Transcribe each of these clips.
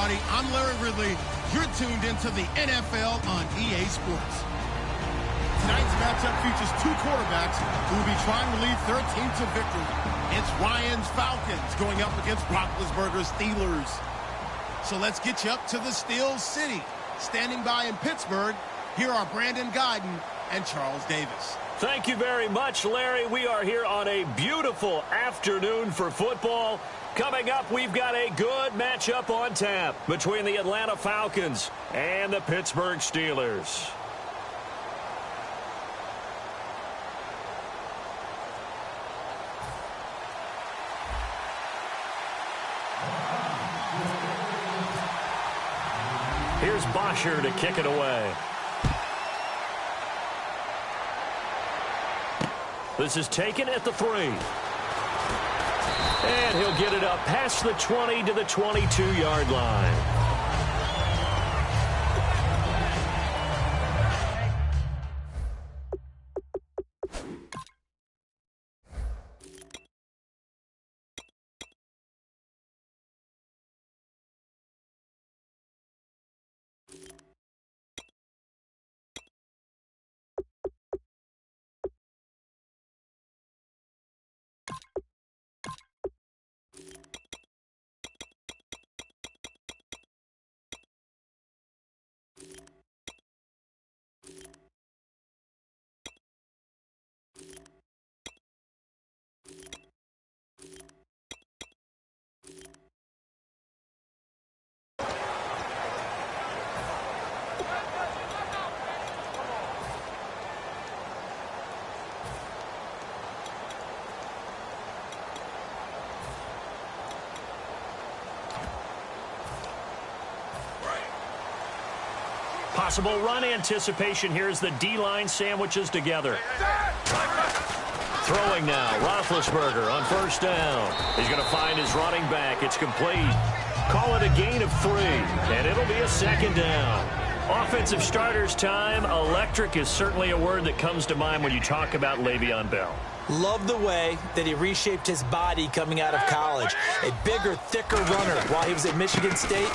everybody. I'm Larry Ridley. You're tuned into the NFL on EA Sports. Tonight's matchup features two quarterbacks who will be trying to lead their team to victory. It's Ryan's Falcons going up against Roethlisberger's Steelers. So let's get you up to the Steel City. Standing by in Pittsburgh, here are Brandon Guyton and Charles Davis. Thank you very much, Larry. We are here on a beautiful afternoon for football. Coming up, we've got a good matchup on tap between the Atlanta Falcons and the Pittsburgh Steelers. Here's Bosher to kick it away. This is taken at the 3. And he'll get it up past the 20 to the 22-yard line. Possible run anticipation here as the D-line sandwiches together. Throwing now, Roethlisberger on first down. He's going to find his running back. It's complete. Call it a gain of 3, and it'll be a second down. Offensive starters time. Electric is certainly a word that comes to mind when you talk about Le'Veon Bell. Love the way that he reshaped his body coming out of college. A bigger, thicker runner while he was at Michigan State.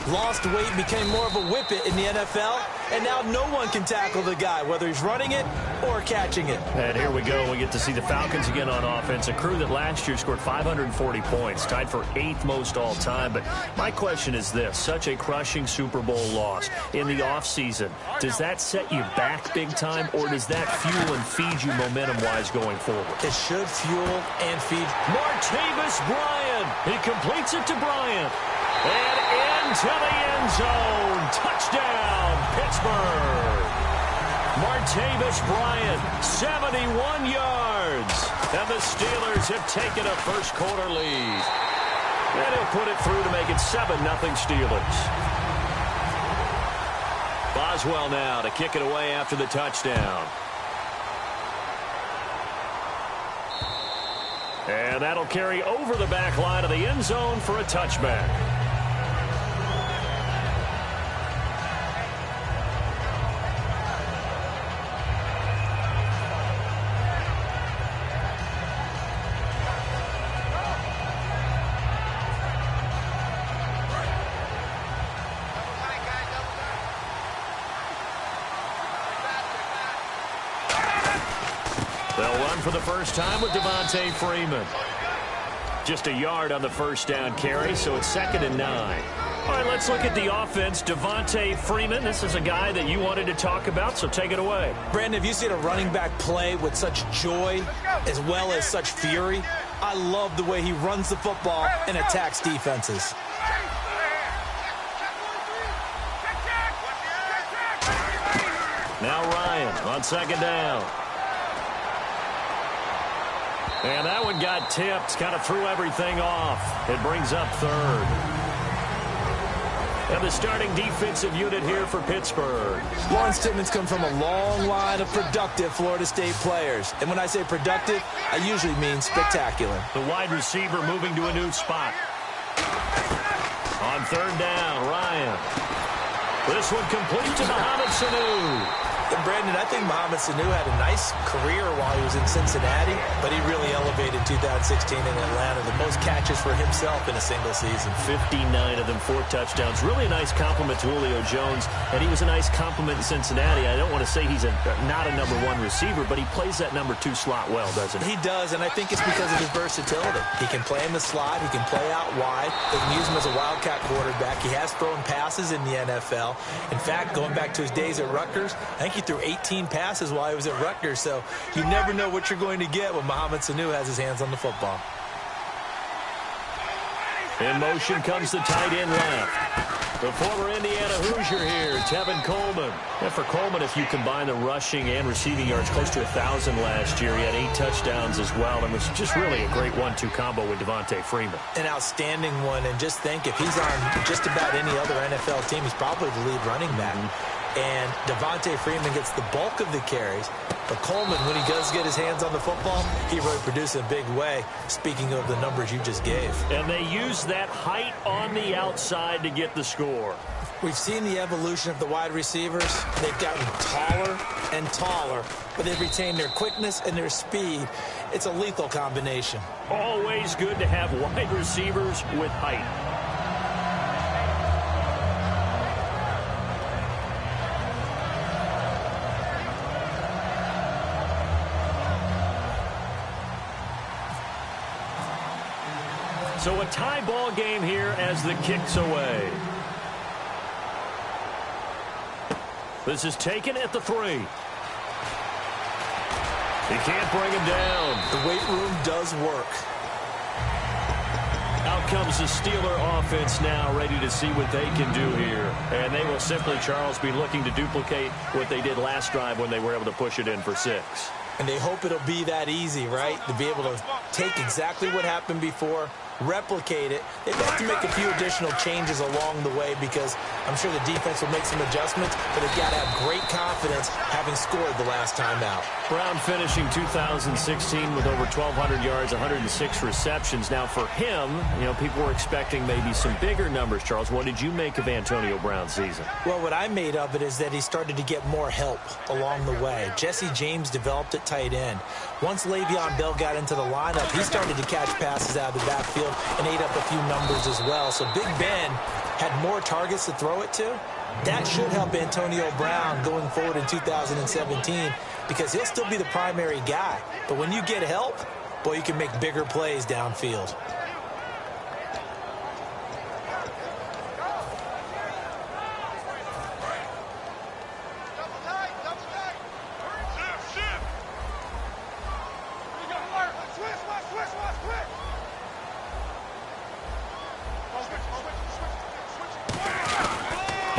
Lost weight, became more of a whippet in the NFL. And now no one can tackle the guy, whether he's running it or catching it. And here we go. We get to see the Falcons again on offense. A crew that last year scored 540 points, tied for 8th most all time. But my question is this. Such a crushing Super Bowl loss in the offseason. Does that set you back big time, or does that fuel and feed you momentum-wise going forward? It should fuel and feed. Martavis Bryant. He completes it to Bryant. And into the end zone. Touchdown, Pittsburgh. Martavis Bryant, 71 yards. And the Steelers have taken a first-quarter lead. And he'll put it through to make it 7-0 Steelers. Boswell now to kick it away after the touchdown. And that'll carry over the back line of the end zone for a touchback. They'll run for the first time with Devontae Freeman. Just a yard on the first down carry, so it's 2nd and 9. All right, let's look at the offense. Devontae Freeman, this is a guy that you wanted to talk about, so take it away. Brandon, have you seen a running back play with such joy as well as such fury? I love the way he runs the football and attacks defenses. Now Ryan on 2nd down. And that one got tipped, kind of threw everything off. It brings up 3rd. And the starting defensive unit here for Pittsburgh. Lawrence Timmons come from a long line of productive Florida State players. And when I say productive, I usually mean spectacular. The wide receiver moving to a new spot. On 3rd down, Ryan. This one complete to Mohamed Sanu. And Brandon, I think Mohamed Sanu had a nice career while he was in Cincinnati, but he really elevated 2016 in Atlanta. The most catches for himself in a single season. 59 of them, 4 touchdowns. Really a nice compliment to Julio Jones, and he was a nice compliment in Cincinnati. I don't want to say he's not a number 1 receiver, but he plays that number 2 slot well, doesn't he? He does, and I think it's because of his versatility. He can play in the slot. He can play out wide. They can use him as a wildcat quarterback. He has thrown passes in the NFL. In fact, going back to his days at Rutgers, I think he threw 18 passes while he was at Rutgers, so you never know what you're going to get when Mohamed Sanu has his hands on the football. In motion comes the tight end left. The former Indiana Hoosier here, Tevin Coleman. And for Coleman, if you combine the rushing and receiving yards, close to 1,000 last year. He had 8 touchdowns as well, and was just really a great 1-2 combo with Devontae Freeman. An outstanding one, and just think, if he's on just about any other NFL team, he's probably the lead running back. And Devontae Freeman gets the bulk of the carries. But Coleman, when he does get his hands on the football, he really produces in a big way, speaking of the numbers you just gave. And they use that height on the outside to get the score. We've seen the evolution of the wide receivers. They've gotten taller and taller, but they've retained their quickness and their speed. It's a lethal combination. Always good to have wide receivers with height. So a tie ball game here as the kick's away. This is taken at the 3. He can't bring him down. The weight room does work. Out comes the Steeler offense now, ready to see what they can do here. And they will simply, Charles, be looking to duplicate what they did last drive when they were able to push it in for 6. And they hope it'll be that easy, right? To be able to take exactly what happened before, replicate it. They've got to make a few additional changes along the way because I'm sure the defense will make some adjustments, but they've got to have great confidence having scored the last time out. Brown finishing 2016 with over 1,200 yards, 106 receptions. Now for him, you know, people were expecting maybe some bigger numbers, Charles. What did you make of Antonio Brown's season? Well, what I made of it is that he started to get more help along the way. Jesse James developed at tight end. Once Le'Veon Bell got into the lineup, he started to catch passes out of the backfield and ate up a few numbers as well. So Big Ben had more targets to throw it to. That should help Antonio Brown going forward in 2017 because he'll still be the primary guy. But when you get help, boy, you can make bigger plays downfield.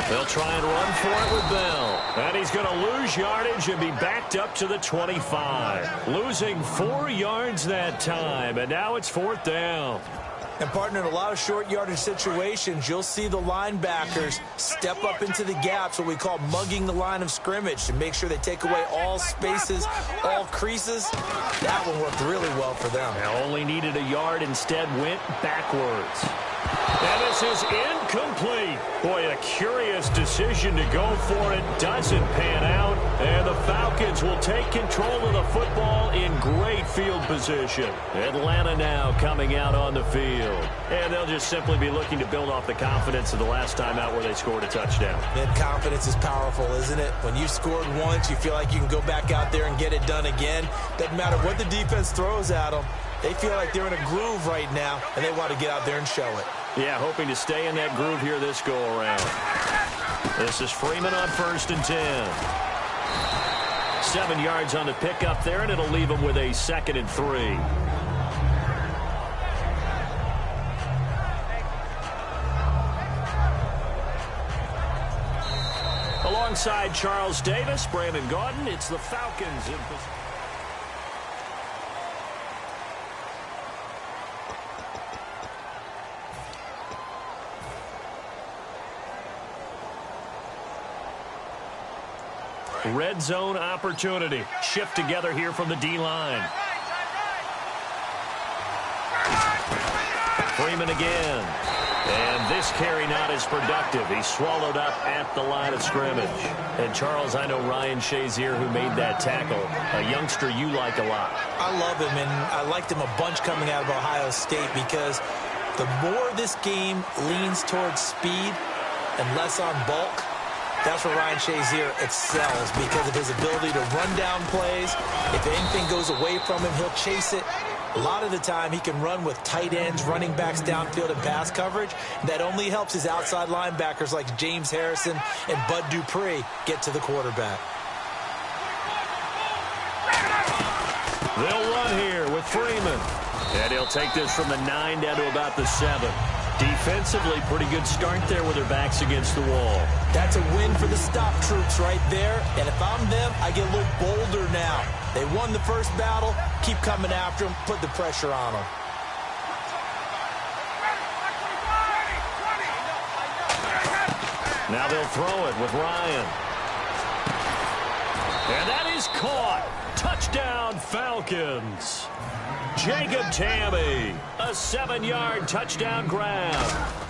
They'll try and run for it with Bell. And he's going to lose yardage and be backed up to the 25. Losing 4 yards that time, and now it's 4th down. And, partner, in a lot of short yardage situations, you'll see the linebackers step up into the gaps, what we call mugging the line of scrimmage, to make sure they take away all spaces, all creases. That one worked really well for them. Now only needed a yard, instead went backwards. And this is incomplete. Boy, a curious decision to go for it. Doesn't pan out. And the Falcons will take control of the football in great field position. Atlanta now coming out on the field. And they'll just simply be looking to build off the confidence of the last time out where they scored a touchdown. That confidence is powerful, isn't it? When you scored once, you feel like you can go back out there and get it done again. Doesn't matter what the defense throws at them. They feel like they're in a groove right now, and they want to get out there and show it. Yeah, hoping to stay in that groove here this go-around. This is Freeman on 1st and 10. 7 yards on the pickup there, and it'll leave him with a 2nd and 3. Alongside Charles Davis, Brandon Gaudin, it's the Falcons in position. Red zone opportunity. Shift together here from the D-line. Freeman again. And this carry not as productive. He's swallowed up at the line of scrimmage. And, Charles, I know Ryan Shazier, who made that tackle, a youngster you like a lot. I love him, and I liked him a bunch coming out of Ohio State because the more this game leans towards speed and less on bulk, that's where Ryan Shazier excels because of his ability to run down plays. If anything goes away from him, he'll chase it. A lot of the time, he can run with tight ends, running backs downfield, and pass coverage. That only helps his outside linebackers like James Harrison and Bud Dupree get to the quarterback. They'll run here with Freeman. And he'll take this from the 9 down to about the 7. Defensively, pretty good start there with their backs against the wall. That's a win for the stop troops right there. And if I'm them, I get a little bolder now. They won the first battle. Keep coming after them. Put the pressure on them. Now they'll throw it with Ryan. And that is caught. Touchdown, Falcons. Jacob Tamme, a 7-yard touchdown grab.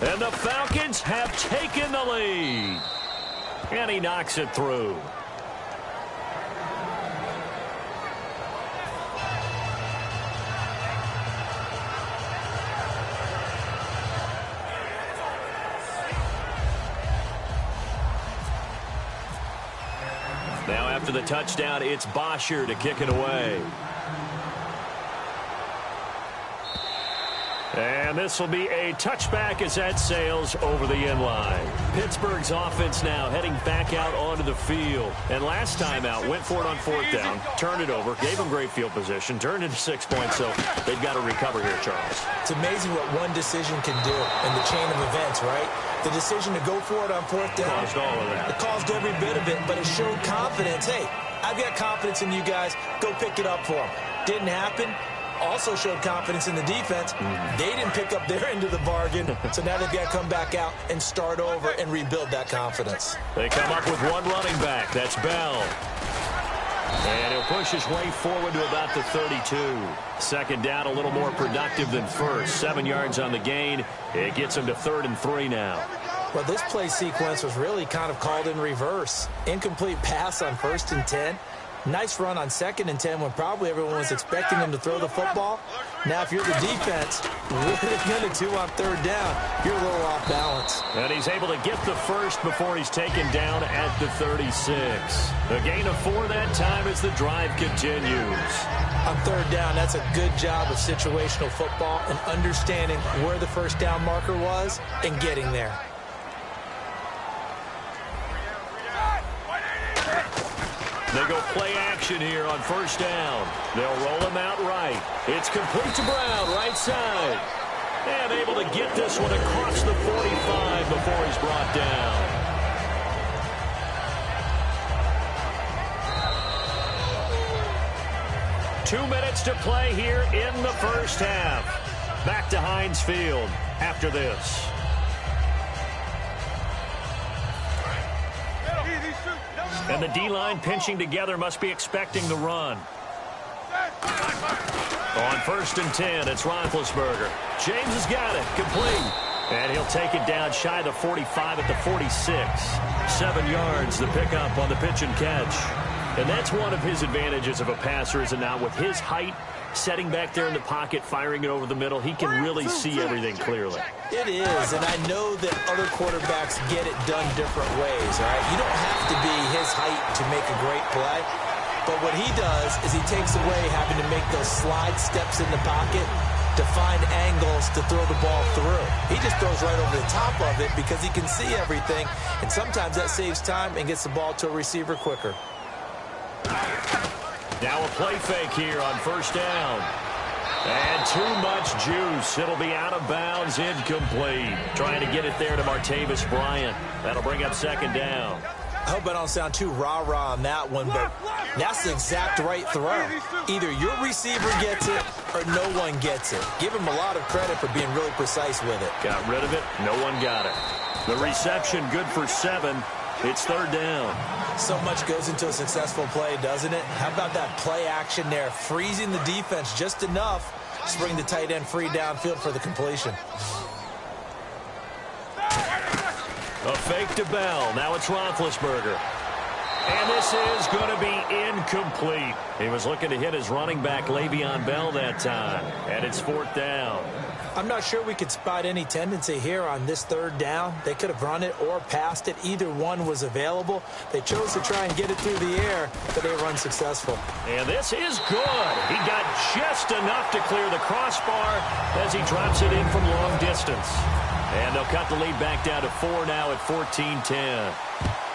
And the Falcons have taken the lead. And he knocks it through. Now after the touchdown, it's Bosher to kick it away. And this will be a touchback as that sails over the end line. Pittsburgh's offense now heading back out onto the field. And last time out, went for it on 4th down, turned it over, gave them great field position, turned into 6 points, so they've got to recover here, Charles. It's amazing what one decision can do in the chain of events, right? The decision to go for it on 4th down. Caused all of that. It caused every bit of it, but it showed confidence. Hey, I've got confidence in you guys. Go pick it up for them. Didn't happen. Also showed confidence in the defense. They didn't pick up their end of the bargain, so now they've got to come back out and start over and rebuild that confidence. They come up with one running back. That's Bell. And he'll push his way forward to about the 32. Second down, a little more productive than first. 7 yards on the gain. It gets him to 3rd and 3 now. Well, this play sequence was really kind of called in reverse. Incomplete pass on 1st and 10. Nice run on 2nd and 10 when probably everyone was expecting him to throw the football. Now, if you're the defense, what are they going to do on 3rd down? You're a little off balance. And he's able to get the first before he's taken down at the 36. A gain of 4 that time as the drive continues. On 3rd down, that's a good job of situational football and understanding where the first down marker was and getting there. They go play action here on 1st down. They'll roll him out right. It's complete to Brown, right side. And able to get this one across the 45 before he's brought down. Two minutes to play here in the first half. Back to Heinz Field after this. And the D-line pinching together must be expecting the run. On 1st and 10, it's Roethlisberger. James has got it, complete. And he'll take it down shy of the 45 at the 46. 7 yards, the pickup on the pitch and catch. And that's one of his advantages of a passer, is it not? With his height, setting back there in the pocket, firing it over the middle, he can really see everything clearly. It is, and I know that other quarterbacks get it done different ways, all right? You don't have to be his height to make a great play, but what he does is he takes away having to make those slide steps in the pocket to find angles to throw the ball through. He just throws right over the top of it because he can see everything, and sometimes that saves time and gets the ball to a receiver quicker. Now a play fake here on 1st down. And too much juice. It'll be out of bounds, incomplete. Trying to get it there to Martavis Bryant. That'll bring up 2nd down. I hope I don't sound too rah-rah on that one, but that's the exact right throw. Either your receiver gets it or no one gets it. Give him a lot of credit for being really precise with it. Got rid of it. No one got it. The reception good for 7. It's 3rd down. So much goes into a successful play, doesn't it? How about that play action there? Freezing the defense just enough to bring the tight end free downfield for the completion. A fake to Bell. Now it's Roethlisberger. And this is going to be incomplete. He was looking to hit his running back, Le'Veon Bell, that time. And it's 4th down. I'm not sure we could spot any tendency here on this 3rd down. They could have run it or passed it. Either one was available. They chose to try and get it through the air, but they were unsuccessful. And this is good. He got just enough to clear the crossbar as he drops it in from long distance. And they'll cut the lead back down to 4 now at 14-10.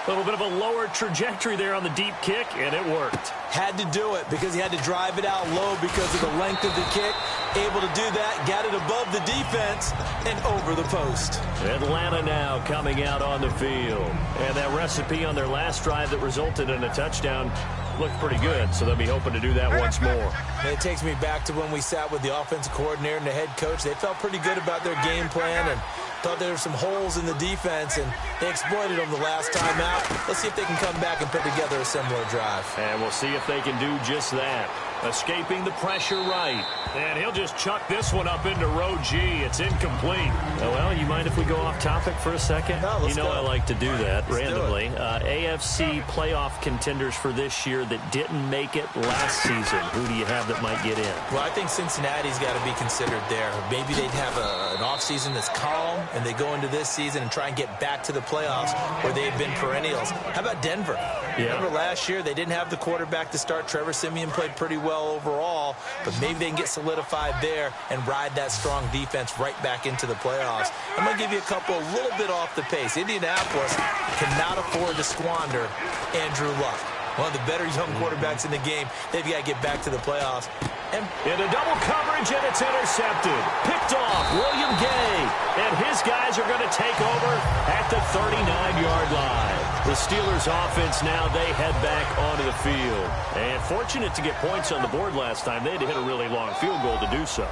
A little bit of a lower trajectory there on the deep kick, and it worked. Had to do it because he had to drive it out low because of the length of the kick. Able to do that, got it above the defense and over the post. Atlanta now coming out on the field. And that recipe on their last drive that resulted in a touchdown looked pretty good, so they'll be hoping to do that once more. And it takes me back to when we sat with the offensive coordinator and the head coach. They felt pretty good about their game plan and thought there were some holes in the defense, and they exploited them the last time out. Let's see if they can come back and put together a similar drive. And we'll see if they can do just that. Escaping the pressure right. And he'll just chuck this one up into row G. It's incomplete. Oh, well, you mind if we go off topic for a second? No, let's go. I like to do that let's randomly. Do AFC playoff contenders for this year that didn't make it last season. Who do you have that might get in? Well, I think Cincinnati's got to be considered there. Maybe they'd have an offseason that's calm, and they go into this season and try and get back to the playoffs where they've been perennials. How about Denver? Yeah. Remember last year, they didn't have the quarterback to start. Trevor Siemian played pretty well overall, but maybe they can get solidified there and ride that strong defense right back into the playoffs. I'm going to give you a couple a little bit off the pace. Indianapolis cannot afford to squander Andrew Luck, one of the better young quarterbacks in the game. They've got to get back to the playoffs. And into double coverage, and it's intercepted. Picked off, William Gay. And his guys are going to take over at the 39-yard line. The Steelers' offense now, they head back onto the field. And fortunate to get points on the board last time. They had to hit a really long field goal to do so.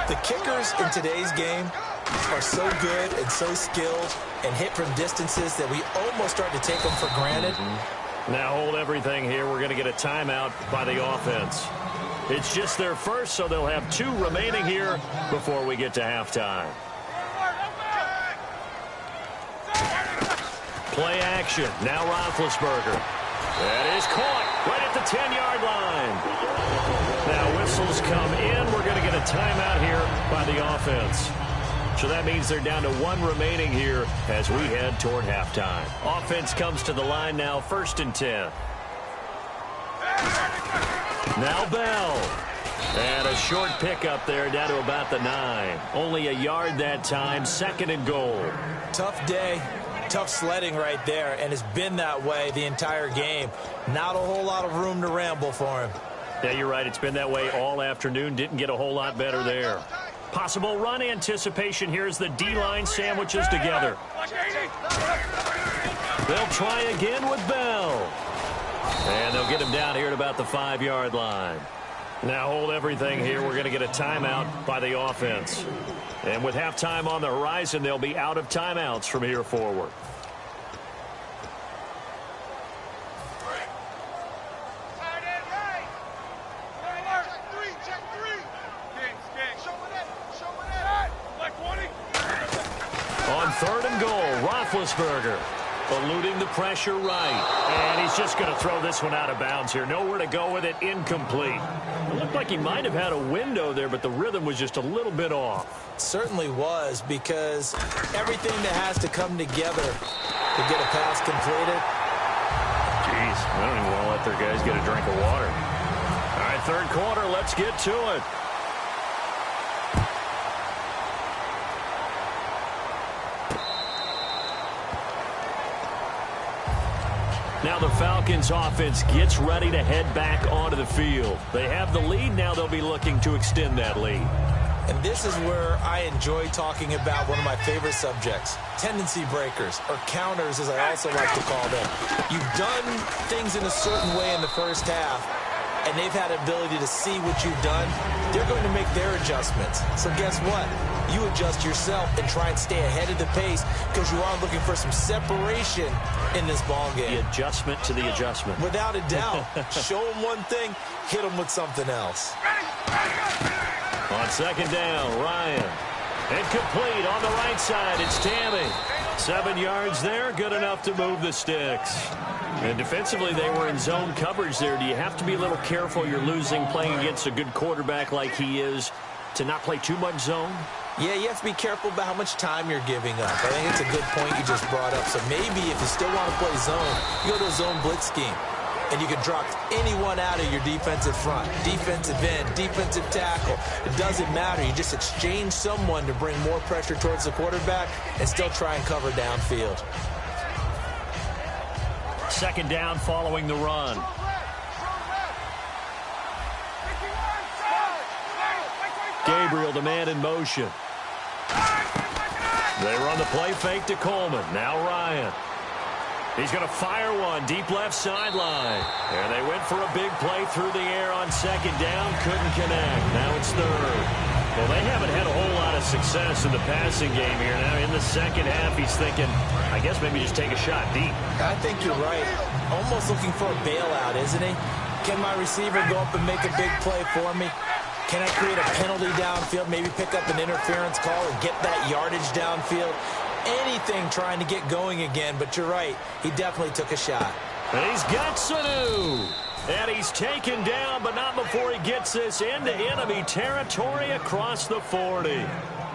The kickers in today's game are so good and so skilled and hit from distances that we almost start to take them for granted. Now hold everything here. We're going to get a timeout by the offense. It's just their first, so they'll have 2 remaining here before we get to halftime. Play action. Now Roethlisberger. That is caught right at the 10-yard line. Now whistles come in. We're going to get a timeout here by the offense. So that means they're down to 1 remaining here as we head toward halftime. Offense comes to the line now, 1st and 10. Now Bell. And a short pickup there down to about the 9. Only a yard that time, 2nd and goal. Tough day. Tough sledding right there, and it's been that way the entire game. Not a whole lot of room to ramble for him. Yeah, you're right. It's been that way all afternoon. Didn't get a whole lot better there. Possible run anticipation here as the D-line sandwiches together. They'll try again with Bell. And they'll get him down here at about the 5-yard line. Now hold everything here. We're going to get a timeout by the offense. And with halftime on the horizon, they'll be out of timeouts from here forward. On 3rd and goal, Roethlisberger eluding the pressure right. And he's just going to throw this one out of bounds here. Nowhere to go with it, incomplete. It looked like he might have had a window there, but the rhythm was just a little bit off. Certainly was, because everything that has to come together to get a pass completed. Jeez, I don't even want to let their guys get a drink of water. All right, 3rd quarter, let's get to it. Now the Falcons offense gets ready to head back onto the field. They have the lead. Now they'll be looking to extend that lead. And this is where I enjoy talking about one of my favorite subjects, tendency breakers, or counters as I also like to call them. You've done things in a certain way in the first half, and they've had ability to see what you've done. They're going to make their adjustments. So guess what? You adjust yourself and try and stay ahead of the pace because you are looking for some separation in this ball game. The adjustment to the adjustment. Without a doubt. Show them one thing, hit them with something else. On 2nd down, Ryan. Incomplete on the right side. It's Tammy. 7 yards there, good enough to move the sticks. And defensively, they were in zone coverage there. Do you have to be a little careful? You're losing, playing against a good quarterback like he is, to not play too much zone? Yeah, you have to be careful about how much time you're giving up. I think it's a good point you just brought up. So maybe if you still want to play zone, you go to a zone blitz scheme. And you can drop anyone out of your defensive front, defensive end, defensive tackle. It doesn't matter. You just exchange someone to bring more pressure towards the quarterback and still try and cover downfield. Second down following the run. Gabriel, the man in motion. They run the play fake to Coleman. Now Ryan. He's going to fire one deep left sideline. And they went for a big play through the air on second down. Couldn't connect. Now it's third. Well, they haven't had a whole lot of success in the passing game here. Now in the second half, he's thinking, I guess maybe just take a shot deep. I think you're right. Almost looking for a bailout, isn't he? Can my receiver go up and make a big play for me? Can I create a penalty downfield, maybe pick up an interference call or get that yardage downfield? Anything trying to get going again, but you're right. He definitely took a shot. And he's got Sanu. And he's taken down, but not before he gets this into enemy territory across the 40.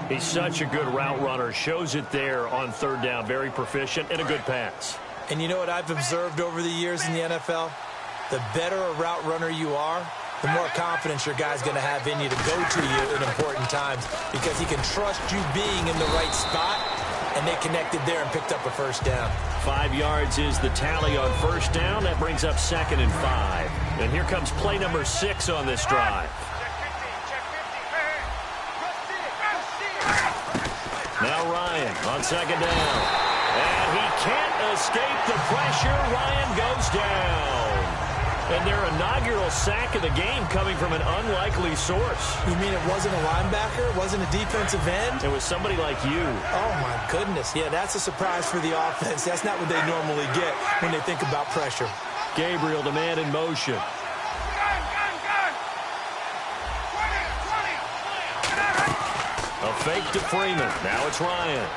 He's such a good route runner. Shows it there on third down. Very proficient and a good pass. And you know what I've observed over the years in the NFL? The better a route runner you are, the more confidence your guy's going to have in you to go to you in important times because he can trust you being in the right spot. And they connected there and picked up a first down. 5 yards is the tally on first down. That brings up 2nd and 5. And here comes play number 6 on this drive. Now Ryan on second down. And he can't escape the pressure. Ryan goes down. And their inaugural sack of the game coming from an unlikely source. You mean it wasn't a linebacker? It wasn't a defensive end? It was somebody like you. Oh, my goodness. Yeah, that's a surprise for the offense. That's not what they normally get when they think about pressure. Gabriel, the man in motion. A fake to Freeman. Now it's Ryan.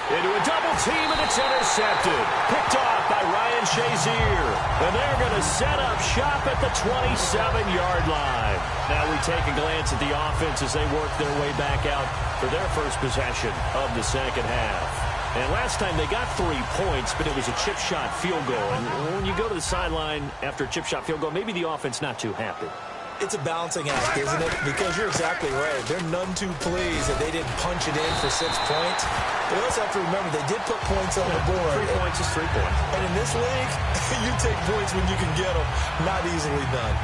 Into a double team, and it's intercepted. Picked off by Ryan Shazier. And they're going to set up shop at the 27-yard line. Now we take a glance at the offense as they work their way back out for their first possession of the second half. And last time they got 3 points, but it was a chip shot field goal. And when you go to the sideline after a chip shot field goal, maybe the offense not too happy. It's a balancing act, isn't it? Because you're exactly right. They're none too pleased that they didn't punch it in for 6 points. But you also have to remember they did put points on the board. 3 points is 3 points. And in this league, you take points when you can get them. Not easily done.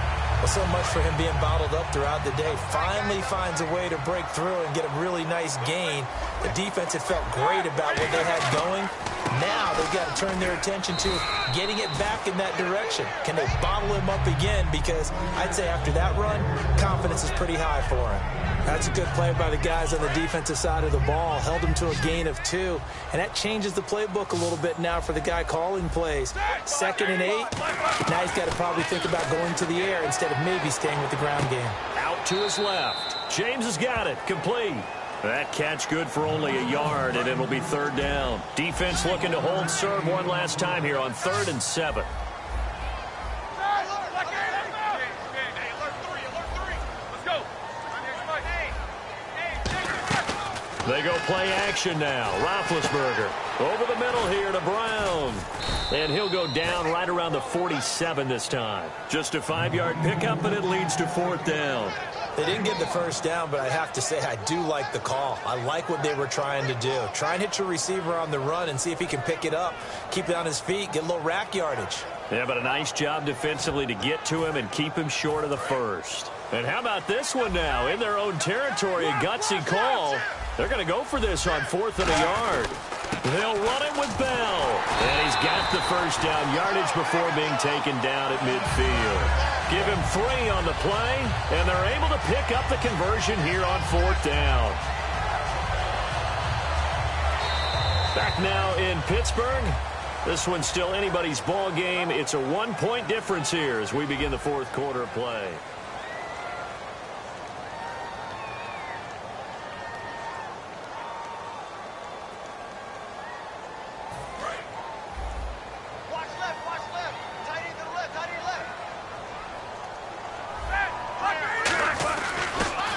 Well, so much for him being bottled up throughout the day. Finally finds a way to break through and get a really nice gain. The defense had felt great about what they had going. Now they've got to turn their attention to getting it back in that direction. Can they bottle him up again? Because I'd say after that run, confidence is pretty high for him. That's a good play by the guys on the defensive side of the ball. Held him to a gain of 2. And that changes the playbook a little bit now for the guy calling plays. 2nd and 8. Now he's got to probably think about going to the air instead of maybe staying with the ground game. Out to his left. James has got it. Complete. That catch good for only a yard, and it'll be third down. Defense looking to hold serve one last time here on 3rd and 7. They go play action now. Roethlisberger over the middle here to Brown. And he'll go down right around the 47 this time. Just a 5-yard pickup, and it leads to 4th down. They didn't get the first down, but I have to say I do like the call. I like what they were trying to do. Try and hit your receiver on the run and see if he can pick it up, keep it on his feet, get a little rack yardage. Yeah, but a nice job defensively to get to him and keep him short of the first. And how about this one now? In their own territory, a gutsy call. They're going to go for this on 4th and a yard. They'll run it with Bell. And he's got the first down yardage before being taken down at midfield. Give him 3 on the play, and they're able to pick up the conversion here on 4th down. Back now in Pittsburgh. This one's still anybody's ball game. It's a 1-point difference here as we begin the 4th quarter of play.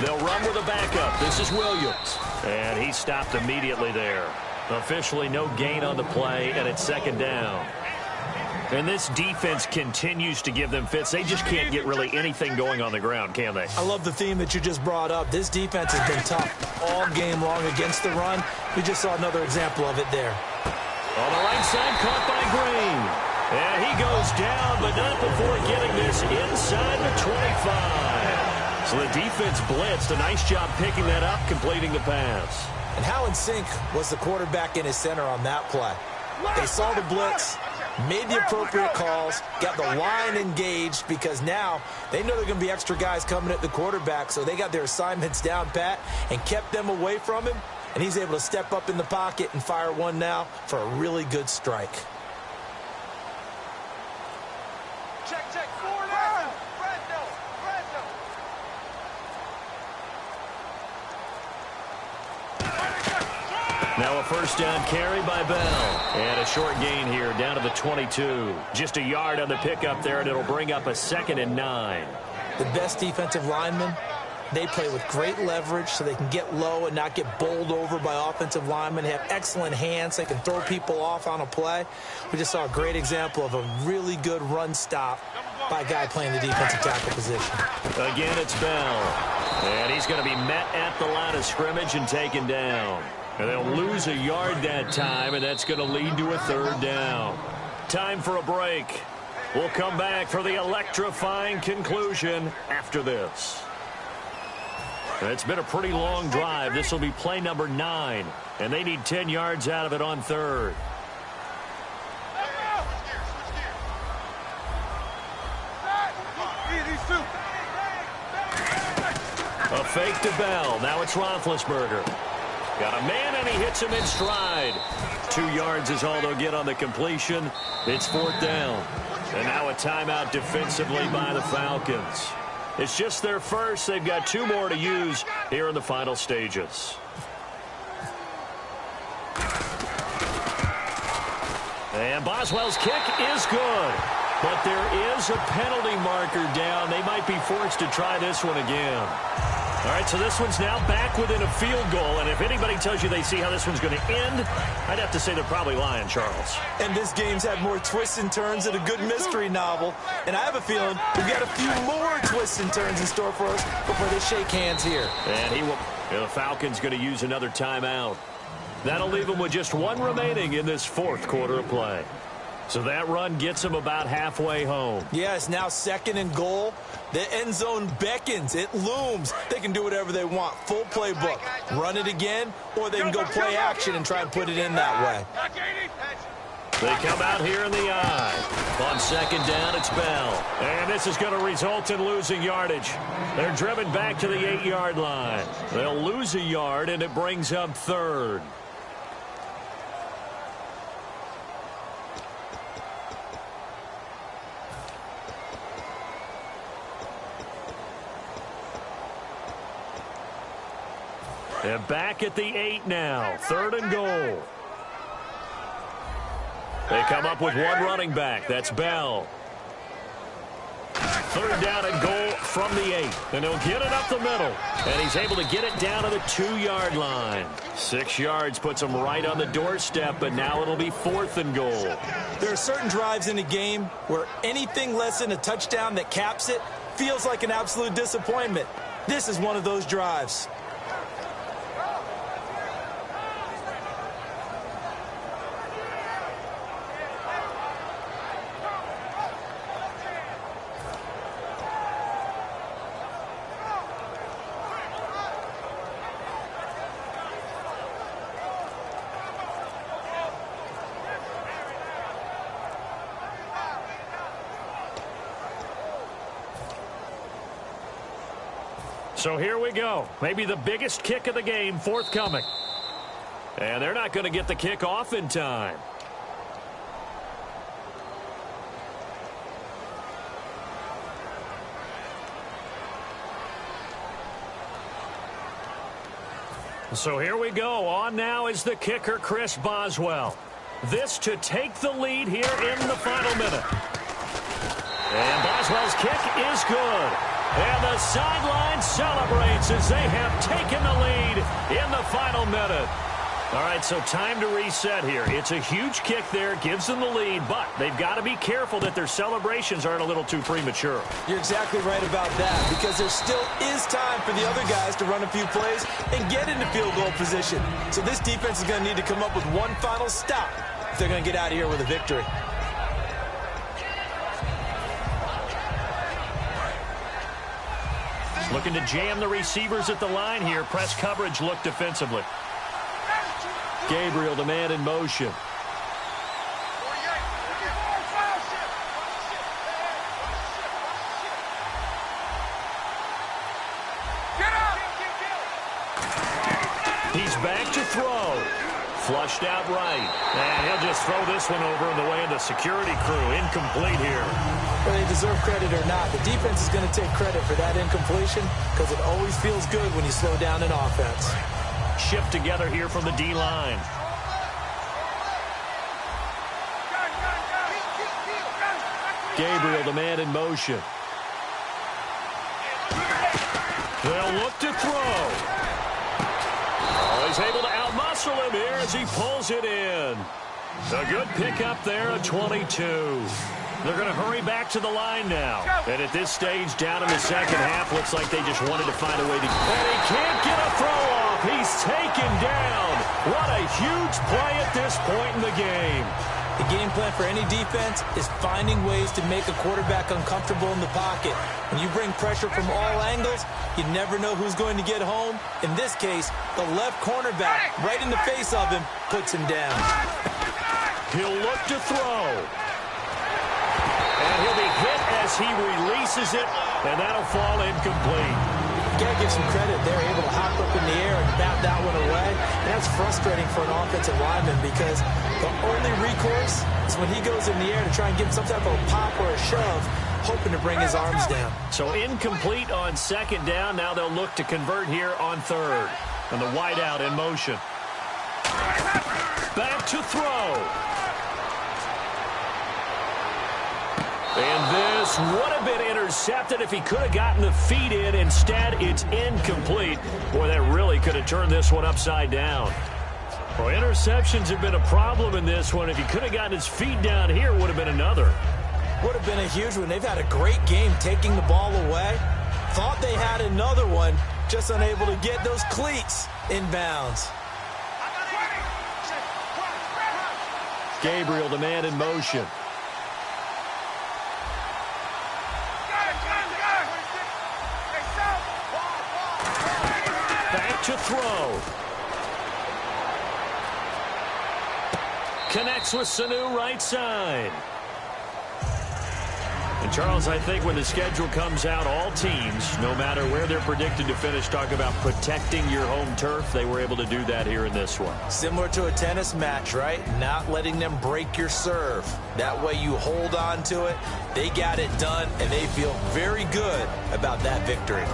They'll run with a backup. This is Williams. And he stopped immediately there. Officially no gain on the play, and it's second down. And this defense continues to give them fits. They just can't get really anything going on the ground, can they? I love the theme that you just brought up. This defense has been tough all game long against the run. We just saw another example of it there. On the right side, caught by Green. And he goes down, but not before getting this inside the 25. So the defense blitzed. A nice job picking that up, completing the pass. And how in sync was the quarterback in his center on that play? They saw the blitz, made the appropriate calls, got the line engaged, because now they know there are going to be extra guys coming at the quarterback, so they got their assignments down pat and kept them away from him, and he's able to step up in the pocket and fire one now for a really good strike. Check, 4 down. Now a first down carry by Bell. And a short gain here down to the 22. Just a yard on the pickup there, and it'll bring up a 2nd and 9. The best defensive linemen, they play with great leverage so they can get low and not get bowled over by offensive linemen. They have excellent hands. They can throw people off on a play. We just saw a great example of a really good run stop by a guy playing the defensive tackle position. Again, it's Bell. And he's going to be met at the line of scrimmage and taken down. And they'll lose a yard that time, and that's going to lead to a 3rd down. Time for a break. We'll come back for the electrifying conclusion after this. It's been a pretty long drive. This will be play number 9, and they need 10 yards out of it on 3rd. A fake to Bell. Now it's Roethlisberger. Got a man, and he hits him in stride. 2 yards is all they'll get on the completion. It's 4th down. And now a timeout defensively by the Falcons. It's just their first. They've got 2 more to use here in the final stages. And Boswell's kick is good. But there is a penalty marker down. They might be forced to try this one again. All right, so this one's now back within a field goal, and if anybody tells you they see how this one's going to end, I'd have to say they're probably lying, Charles. And this game's had more twists and turns than a good mystery novel, and I have a feeling we've got a few more twists and turns in store for us before they shake hands here. And the Falcons going to use another timeout. That'll leave them with just 1 remaining in this 4th quarter of play. So that run gets them about halfway home. Yeah, it's now 2nd and goal. The end zone beckons. It looms. They can do whatever they want. Full playbook. Run it again, or they can go play action and try and put it in that way. They come out here in the eye. On 2nd down, it's Bell. And this is going to result in losing yardage. They're driven back to the 8-yard line. They'll lose a yard, and it brings up 3rd. They're back at the 8 now. 3rd and goal. They come up with 1 running back. That's Bell. 3rd down and goal from the 8. And he'll get it up the middle. And he's able to get it down to the 2-yard line. 6 yards puts him right on the doorstep, but now it'll be 4th and goal. There are certain drives in a game where anything less than a touchdown that caps it feels like an absolute disappointment. This is one of those drives. So here we go. Maybe the biggest kick of the game forthcoming. And they're not going to get the kick off in time. So here we go. On now is the kicker, Chris Boswell. This to take the lead here in the final minute. And Boswell's kick is good. And the sideline celebrates as they have taken the lead in the final minute. All right, so time to reset here. It's a huge kick there, gives them the lead, but they've got to be careful that their celebrations aren't a little too premature. You're exactly right about that, because there still is time for the other guys to run a few plays and get into field goal position. So this defense is going to need to come up with one final stop if they're going to get out of here with a victory. Looking to jam the receivers at the line here. Press coverage look defensively. Gabriel, the man in motion. He's back to throw. Flushed out right. And he'll just throw this one over in the way of the security crew. Incomplete here. Whether they deserve credit or not, the defense is going to take credit for that incompletion because it always feels good when you slow down an offense. Shift together here from the D-line. Gabriel, the man in motion. They'll look to throw. Oh, he's able to outmuscle him here as he pulls it in. A good pickup there, a 22. They're going to hurry back to the line now. And at this stage, down in the second half, looks like they just wanted to find a way to... And he can't get a throw off. He's taken down. What a huge play at this point in the game. The game plan for any defense is finding ways to make a quarterback uncomfortable in the pocket. When you bring pressure from all angles, you never know who's going to get home. In this case, the left cornerback, right in the face of him, puts him down. He'll look to throw. And he'll be hit as he releases it, and that'll fall incomplete. You gotta give some credit. They're able to hop up in the air and bat that one away. And that's frustrating for an offensive lineman because the only recourse is when he goes in the air to try and give some type of a pop or a shove, hoping to bring his arms down. So incomplete on second down. Now they'll look to convert here on third. And the wideout in motion. Back to throw. And this would have been intercepted if he could have gotten the feet in. Instead, it's incomplete. Boy, that really could have turned this one upside down. Well, interceptions have been a problem in this one. If he could have gotten his feet down here, would have been another. Would have been a huge one. They've had a great game taking the ball away. Thought they had another one, just unable to get those cleats in bounds. Gabriel, the man in motion. Back to throw. Connects with Sanu right side. And Charles, I think when the schedule comes out, all teams, no matter where they're predicted to finish, talk about protecting your home turf. They were able to do that here in this one. Similar to a tennis match, right? Not letting them break your serve. That way you hold on to it. They got it done, and they feel very good about that victory.